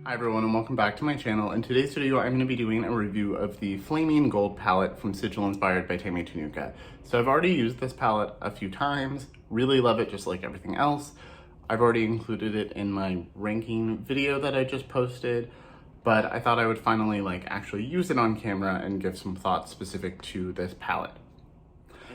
Hi everyone and welcome back to my channel. In today's video I'm going to be doing a review of the Flaming Gold palette from Sigil Inspired by Tammy Tankua. So I've already used this palette a few times, really love it just like everything else. I've already included it in my ranking video that I just posted, but I thought I would finally actually use it on camera and give some thoughts specific to this palette.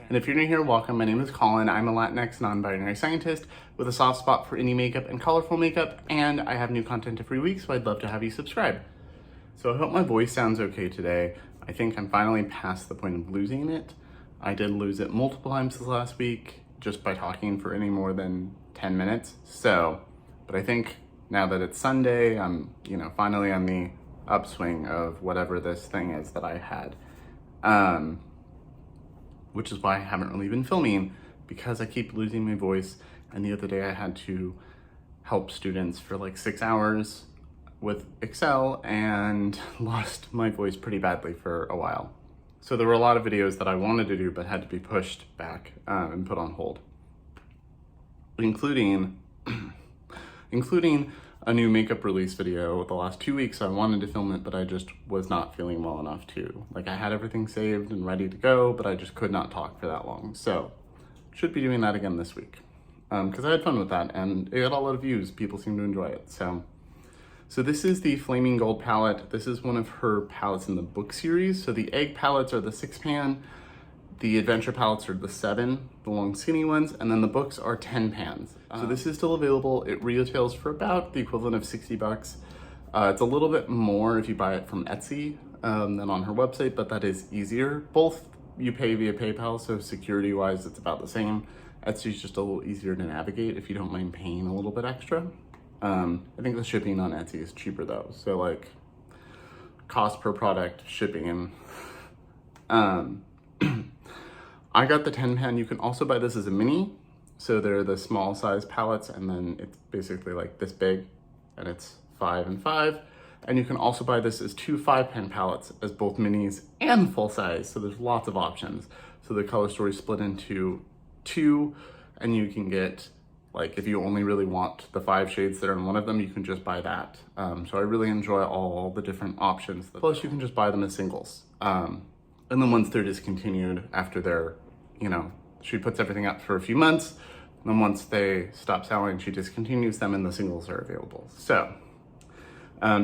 And if you're new here, welcome. My name is Colin. I'm a Latinx non-binary scientist with a soft spot for indie makeup and colorful makeup, and I have new content every week, so I'd love to have you subscribe. So I hope my voice sounds okay today. I think I'm finally past the point of losing it. I did lose it multiple times this last week just by talking for any more than 10 minutes. But I think now that it's Sunday, I'm, finally on the upswing of whatever this thing is that I had. Which is why I haven't really been filming, because I keep losing my voice. And the other day I had to help students for 6 hours with Excel and lost my voice pretty badly for a while. So there were a lot of videos that I wanted to do but had to be pushed back and put on hold, including a new makeup release video. The last 2 weeks I wanted to film it, but I just was not feeling well enough to. I had everything saved and ready to go, but I just could not talk for that long. So should be doing that again this week because I had fun with that and it got a lot of views. People seem to enjoy it. So this is the Flaming Gold palette. This is one of her palettes in the book series. So the egg palettes are the 6-pan. The adventure palettes are the 7, the long skinny ones, and then the books are 10 pans. So this is still available. It retails for about the equivalent of 60 bucks. It's a little bit more if you buy it from Etsy than on her website, but that is easier. Both you pay via PayPal, so security-wise it's about the same. Etsy's just a little easier to navigate if you don't mind paying a little bit extra. I think the shipping on Etsy is cheaper though. So cost per product, shipping, and I got the 10 pan. You can also buy this as a mini. So they're the small size palettes, and then it's basically this big, and it's 5 and 5. And you can also buy this as 2 5-pan palettes as both minis and full size. So there's lots of options. So the color story split into 2, and you can get, if you only really want the 5 shades that are in one of them, you can just buy that. So I really enjoy all the different options. Plus you can just buy them as singles. And then once they're discontinued after they're, she puts everything up for a few months, and then once they stop selling, she discontinues them and the singles are available. So,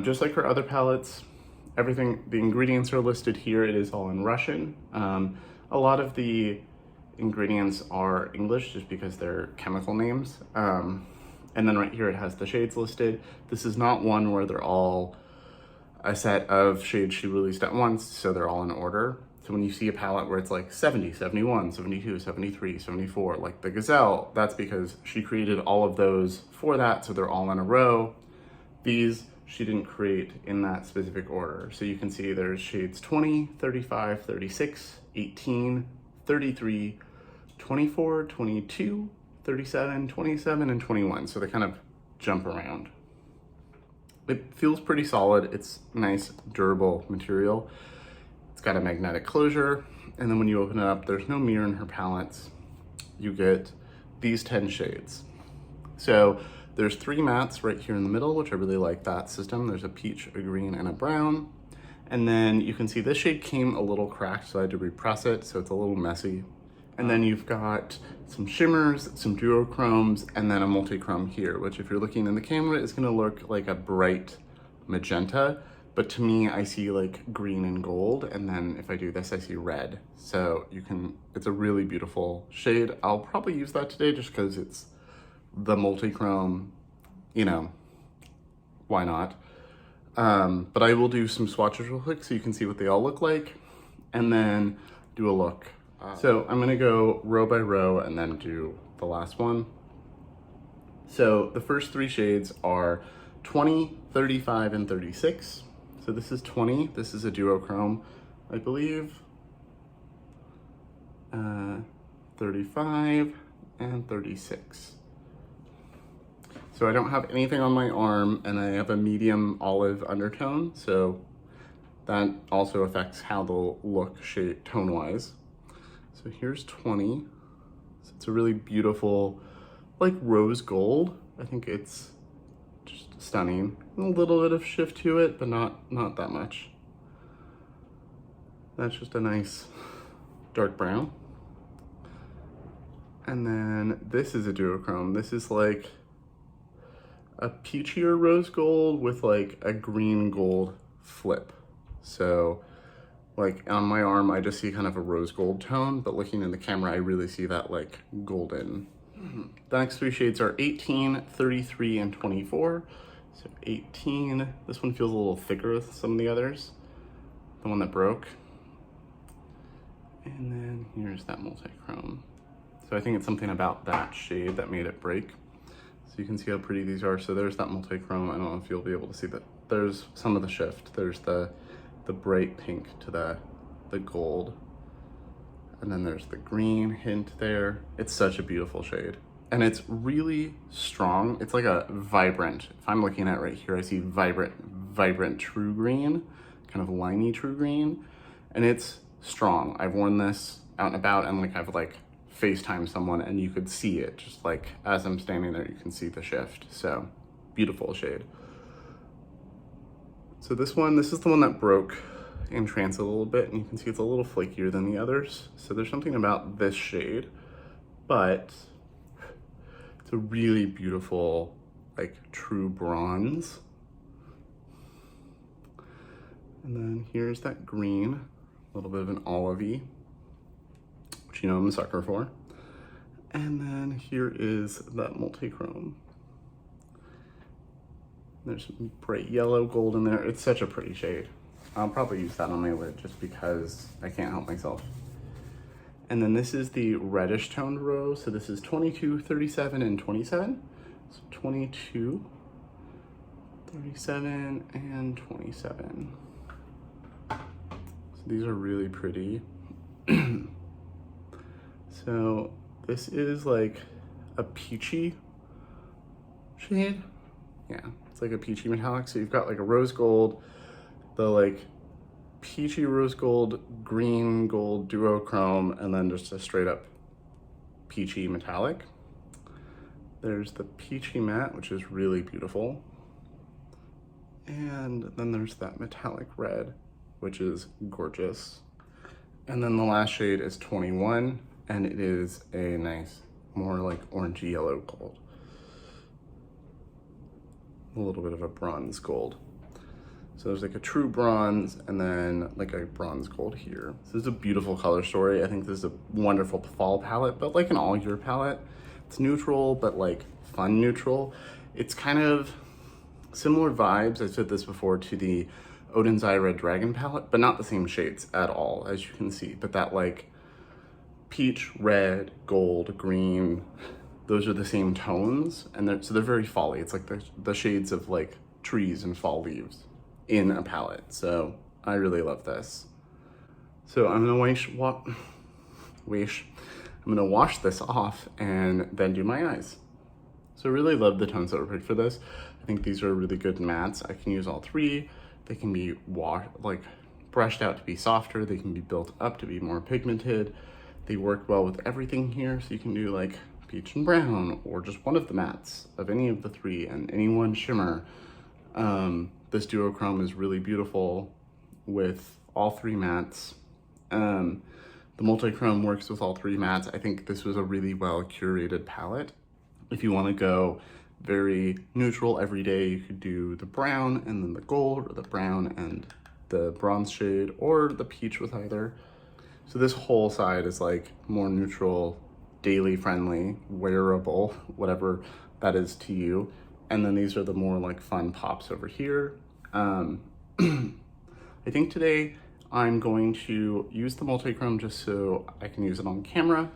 just like her other palettes, the ingredients are listed here. It is all in Russian. A lot of the ingredients are English just because they're chemical names. And then right here it has the shades listed. This is not one where they're all a set of shades she released at once, so they're all in order. So when you see a palette where it's 70, 71, 72, 73, 74, like the Gazelle, that's because she created all of those for that, so they're all in a row. These she didn't create in that specific order. So you can see there's shades 20, 35, 36, 18, 33, 24, 22, 37, 27, and 21. So they kind of jump around. It feels pretty solid. It's nice, durable material. It's got a magnetic closure, and then when you open it up, there's no mirror in her palettes. You get these 10 shades. So there's 3 mattes right here in the middle, which I really like that system. There's a peach, a green, and a brown. And then you can see this shade came a little cracked, so I had to repress it, so it's a little messy. And then you've got some shimmers, some duochromes, and then a multichrome here, which if you're looking in the camera is gonna look like a bright magenta. But to me, I see green and gold, and then if I do this, I see red. So it's a really beautiful shade. I'll probably use that today just because it's the multichrome, why not? But I will do some swatches real quick so you can see what they all look like, and then do a look. So I'm gonna go row by row and then do the last one. So the first 3 shades are 20, 35, and 36. So this is 20, this is a duochrome, I believe. 35 and 36. So I don't have anything on my arm, and I have a medium olive undertone, so that also affects how they'll look tone-wise. So here's 20. So it's a really beautiful, rose gold. I think it's just stunning. A little bit of shift to it, but not that much. That's just a nice dark brown. And then this is a duochrome. This is like a peachier rose gold with like a green gold flip. So like on my arm, I just see kind of a rose gold tone, but looking in the camera, I really see that like golden. The next three shades are 18, 33, and 24. So 18, this one feels a little thicker than some of the others. The one that broke. And then here's that multichrome. So I think it's something about that shade that made it break. So you can see how pretty these are. So there's that multichrome. I don't know if you'll be able to see that. There's some of the shift. There's the bright pink to the gold. And then there's the green hint there. It's such a beautiful shade. And it's really strong. It's like a vibrant, if I'm looking at right here, I see vibrant true green, kind of liney true green. And it's strong. I've worn this out and about, and like I've like FaceTime someone and you could see it, just like as I'm standing there, you can see the shift. So beautiful shade. So this is the one that broke in transit a little bit, and you can see it's a little flakier than the others. So there's something about this shade, but it's a really beautiful, like true bronze. And then here's that green, a little bit of an olivey, which you know I'm a sucker for. And then here is that multichrome. There's some bright yellow gold in there. It's such a pretty shade. I'll probably use that on my lid just because I can't help myself. And then this is the reddish toned rose. So this is 22, 37, and 27. So 22, 37, and 27. So these are really pretty. So this is like a peachy shade. Yeah, it's like a peachy metallic. So you've got like a rose gold, the like peachy rose gold, green gold duochrome, and then just a straight up peachy metallic. There's the peachy matte, which is really beautiful. And then there's that metallic red, which is gorgeous. And then the last shade is 21, and it is a nice, more like orangey yellow gold. A little bit of a bronze gold. So there's like a true bronze and then like a bronze gold here. So this is a beautiful color story. I think this is a wonderful fall palette, but like an all year palette. It's neutral, but like fun neutral. It's kind of similar vibes, I said this before, to the Odin's Eye Red Dragon palette, but not the same shades at all, as you can see. But that like peach, red, gold, green, those are the same tones. And so they're very fall-y. It's like the shades of like trees and fall leaves in a palette. So I really love this. So I'm gonna wash this off and then do my eyes. So I really love the tones that were picked for this. I think these are really good mattes. I can use all three. They can be brushed out to be softer. They can be built up to be more pigmented. They work well with everything here. So you can do like peach and brown, or just one of the mattes of any of the three and any one shimmer. This duochrome is really beautiful with all three mattes. The multichrome works with all three mattes. I think this was a really well curated palette. If you want to go very neutral every day, you could do the brown and then the gold, or the brown and the bronze shade, or the peach with either. So this whole side is like more neutral, daily friendly, wearable, whatever that is to you. And then these are the more like fun pops over here. I think today I'm going to use the multichrome just so I can use it on camera.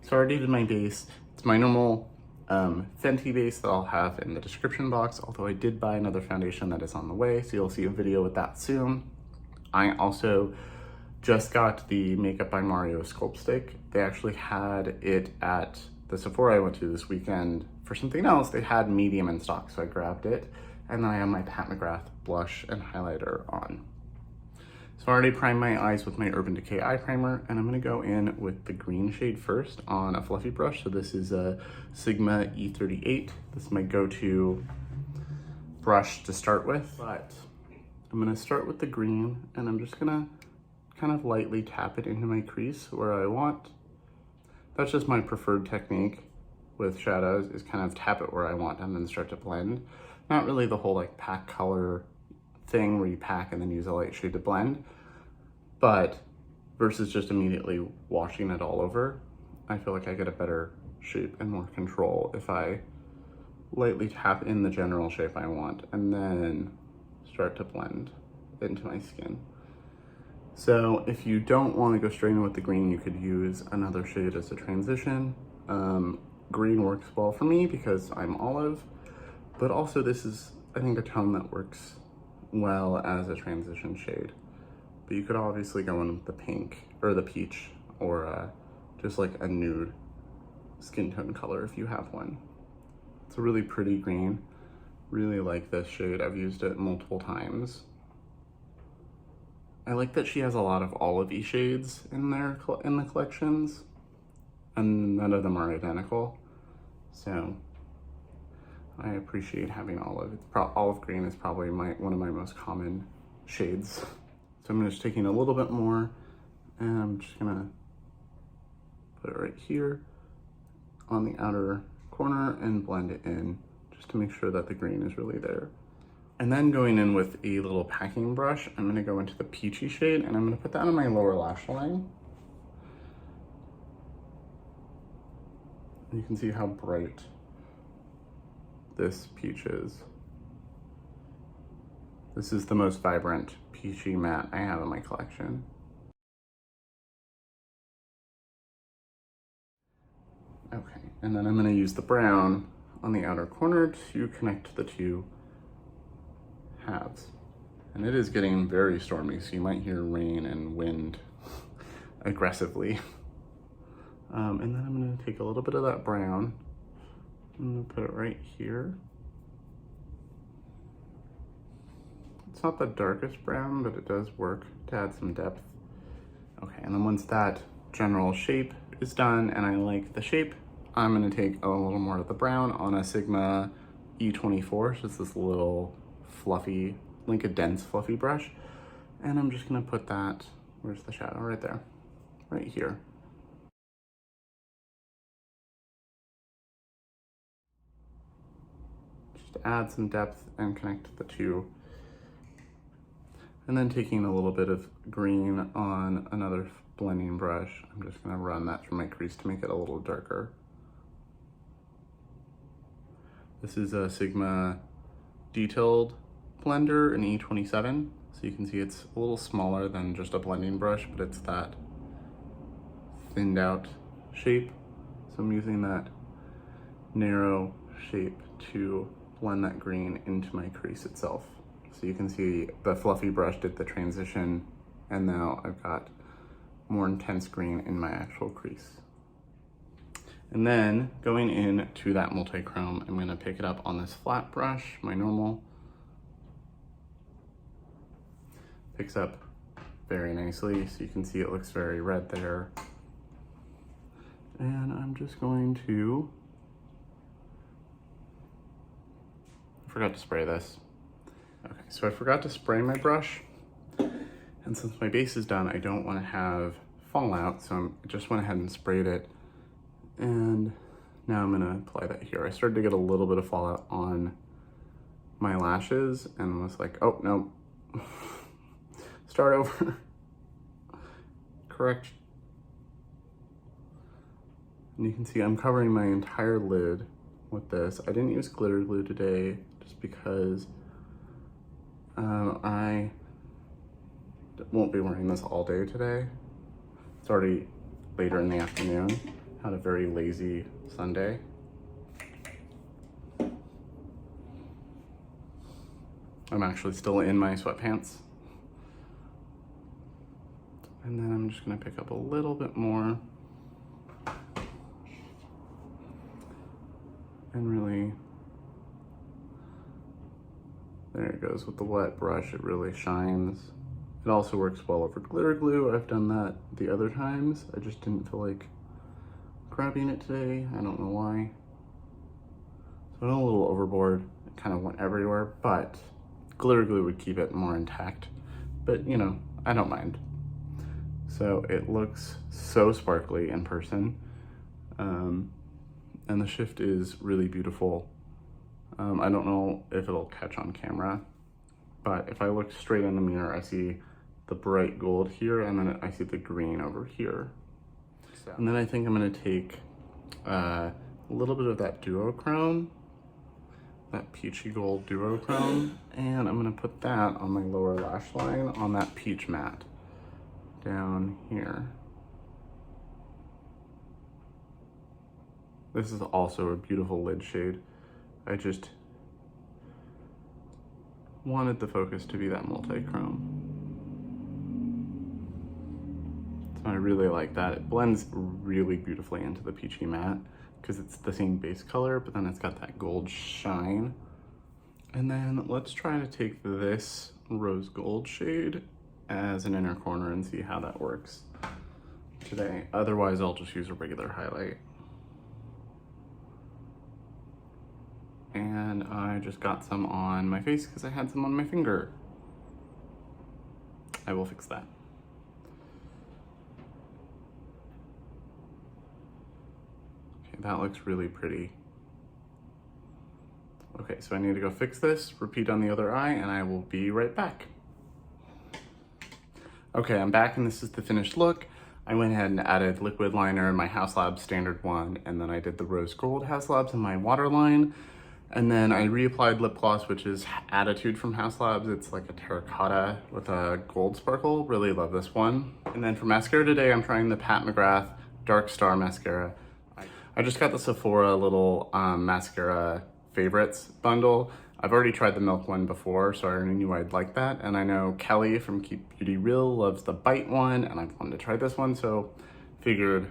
So I already did my base. It's my normal Fenty base that I'll have in the description box, although I did buy another foundation that is on the way, so you'll see a video with that soon. I also just got the Makeup by Mario Sculpt Stick. They actually had it at the Sephora I went to this weekend for something else. They had medium in stock, so I grabbed it. And then I have my Pat McGrath blush and highlighter on. So I already primed my eyes with my Urban Decay eye primer, and I'm gonna go in with the green shade first on a fluffy brush. So this is a Sigma E38. This is my go-to brush to start with, but I'm gonna start with the green and I'm just gonna kind of lightly tap it into my crease where I want. That's just my preferred technique with shadows, is kind of tap it where I want and then start to blend. Not really the whole like pack color thing where you pack and then use a light shade to blend, but versus just immediately washing it all over, I feel like I get a better shape and more control if I lightly tap in the general shape I want and then start to blend into my skin. So if you don't want to go straight in with the green, you could use another shade as a transition. Green works well for me because I'm olive, but also this is, I think, a tone that works well as a transition shade. But you could obviously go in with the pink or the peach or just like a nude skin tone color if you have one. It's a really pretty green. Really like this shade. I've used it multiple times. I like that she has a lot of olive-y shades in the collections, and none of them are identical. So I appreciate having olive. Olive green is probably one of my most common shades. So I'm just taking a little bit more and I'm just gonna put it right here on the outer corner and blend it in just to make sure that the green is really there. And then going in with a little packing brush, I'm gonna go into the peachy shade and I'm gonna put that on my lower lash line. You can see how bright this peach is. This is the most vibrant peachy matte I have in my collection. Okay, and then I'm gonna use the brown on the outer corner to connect the two halves. And it is getting very stormy, so you might hear rain and wind aggressively. And then I'm gonna take a little bit of that brown, I'm gonna put it right here. It's not the darkest brown, but it does work to add some depth. Okay, and then once that general shape is done and I like the shape, I'm gonna take a little more of the brown on a Sigma E24, so it's this little fluffy, like a dense fluffy brush. And I'm just gonna put that, where's the shadow? Right there, right here. Just to add some depth and connect the two. And then taking a little bit of green on another blending brush, I'm just gonna run that through my crease to make it a little darker. This is a Sigma detailed blender, an E27. So you can see it's a little smaller than just a blending brush, but it's that thinned out shape. So I'm using that narrow shape to blend that green into my crease itself. So you can see the fluffy brush did the transition, and now I've got more intense green in my actual crease. And then going in to that multichrome, I'm gonna pick it up on this flat brush, my normal. Picks up very nicely, so you can see it looks very red there. And I'm just going to, I forgot to spray this. Okay, so I forgot to spray my brush, and since my base is done, I don't want to have fallout, so I just went ahead and sprayed it, and now I'm gonna apply that here. I started to get a little bit of fallout on my lashes, and was like, oh no, start over, correct. And you can see I'm covering my entire lid with this. I didn't use glitter glue today, just because I won't be wearing this all day today. It's already later in the afternoon. Had a very lazy Sunday. I'm actually still in my sweatpants. And then I'm just gonna pick up a little bit more and really, there it goes. With the wet brush, it really shines. It also works well over glitter glue. I've done that the other times. I just didn't feel like grabbing it today. I don't know why. So I went a little overboard, it kind of went everywhere, but glitter glue would keep it more intact. But you know, I don't mind. So it looks so sparkly in person. And the shift is really beautiful. I don't know if it'll catch on camera, but if I look straight in the mirror, I see the bright gold here, and then I see the green over here. So. And then I think I'm gonna take a little bit of that duochrome, that peachy gold duochrome, and I'm gonna put that on my lower lash line on that peach matte down here. This is also a beautiful lid shade. I just wanted the focus to be that multichrome. So I really like that. It blends really beautifully into the peachy matte because it's the same base color, but then it's got that gold shine. And then let's try to take this rose gold shade as an inner corner and see how that works today. Otherwise, I'll just use a regular highlight. And I just got some on my face because I had some on my finger. I will fix that. Okay, that looks really pretty. Okay, so I need to go fix this, repeat on the other eye, and I will be right back. Okay, I'm back and this is the finished look. I went ahead and added liquid liner in my Haus Labs standard one, and then I did the rose gold Haus Labs in my waterline. And then I reapplied lip gloss, which is Attitude from Haus Labs. It's like a terracotta with a gold sparkle. Really love this one. And then for mascara today, I'm trying the Pat McGrath Dark Star Mascara. I just got the Sephora little mascara favorites bundle. I've already tried the milk one before, so I already knew I'd like that. And I know Kelly from Keep Beauty Real loves the bite one, and I've wanted to try this one, so figured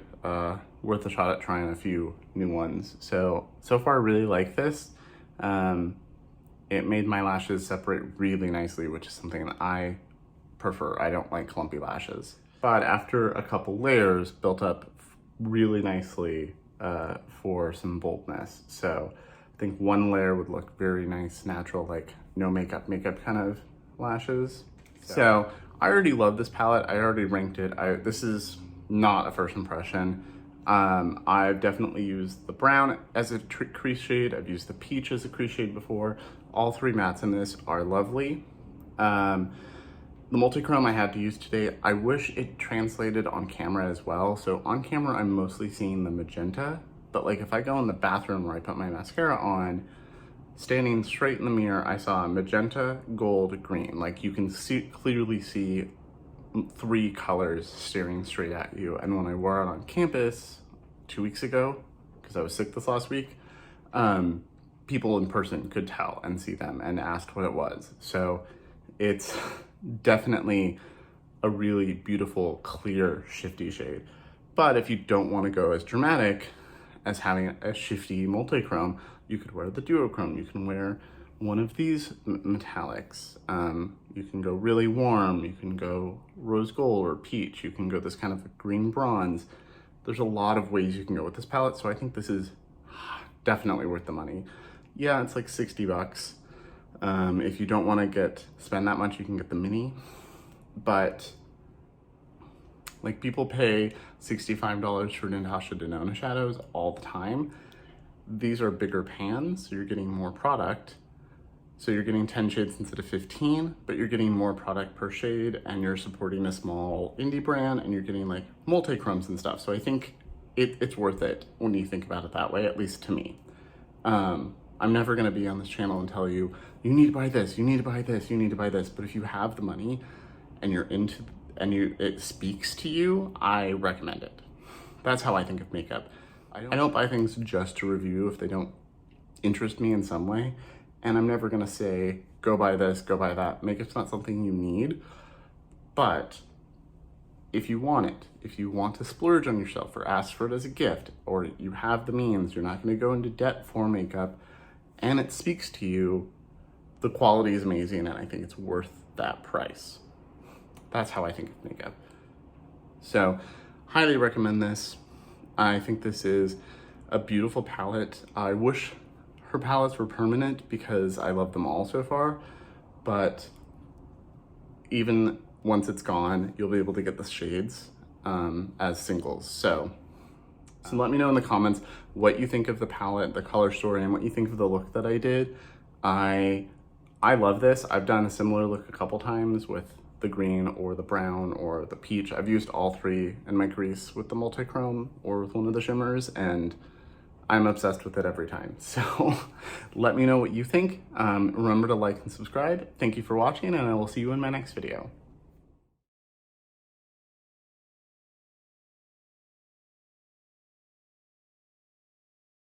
worth a shot at trying a few new ones. So far I really like this. It made my lashes separate really nicely, which is something that I prefer. I don't like clumpy lashes. But after a couple layers, built up really nicely for some boldness. So I think one layer would look very nice, natural, like no makeup kind of lashes. So I already love this palette. I already ranked it. This is not a first impression. I've definitely used the brown as a crease shade. I've used the peach as a crease shade before. All three mattes in this are lovely. The multichrome I had to use today, I wish it translated on camera as well. So on camera, I'm mostly seeing the magenta, but like if I go in the bathroom where I put my mascara on, standing straight in the mirror, I saw magenta, gold, green. Like you can clearly see three colors staring straight at you. And when I wore it on campus 2 weeks ago, because I was sick this last week, people in person could tell and see them and asked what it was. So it's definitely a really beautiful, clear, shifty shade. But if you don't want to go as dramatic as having a shifty multichrome, you could wear the duochrome. You can wear one of these metallics. You can go really warm. You can go rose gold or peach. You can go this kind of a green bronze. There's a lot of ways you can go with this palette. So I think this is definitely worth the money. Yeah, it's like 60 bucks. If you don't want to spend that much, you can get the mini. But like people pay $65 for Natasha Denona shadows all the time. These are bigger pans, so you're getting more product. So you're getting 10 shades instead of 15, but you're getting more product per shade, and you're supporting a small indie brand, and you're getting like multi-chromes and stuff. So I think it's worth it when you think about it that way, at least to me. I'm never gonna be on this channel and tell you, you need to buy this, you need to buy this, you need to buy this. But if you have the money and you're into, it speaks to you, I recommend it. That's how I think of makeup. I don't buy things just to review if they don't interest me in some way. And I'm never gonna say, go buy this, go buy that. Makeup's not something you need, but if you want it, if you want to splurge on yourself or ask for it as a gift, or you have the means, you're not gonna go into debt for makeup, and it speaks to you, the quality is amazing, and I think it's worth that price. That's how I think of makeup. So, highly recommend this. I think this is a beautiful palette. I wish her palettes were permanent because I love them all so far, but even once it's gone, you'll be able to get the shades as singles. So let me know in the comments what you think of the palette, the color story, and what you think of the look that I did. I love this. I've done a similar look a couple times with the green or the brown or the peach. I've used all three in my crease with the multichrome or with one of the shimmers, and I'm obsessed with it every time. So let me know what you think. Remember to like and subscribe. Thank you for watching, and I will see you in my next video.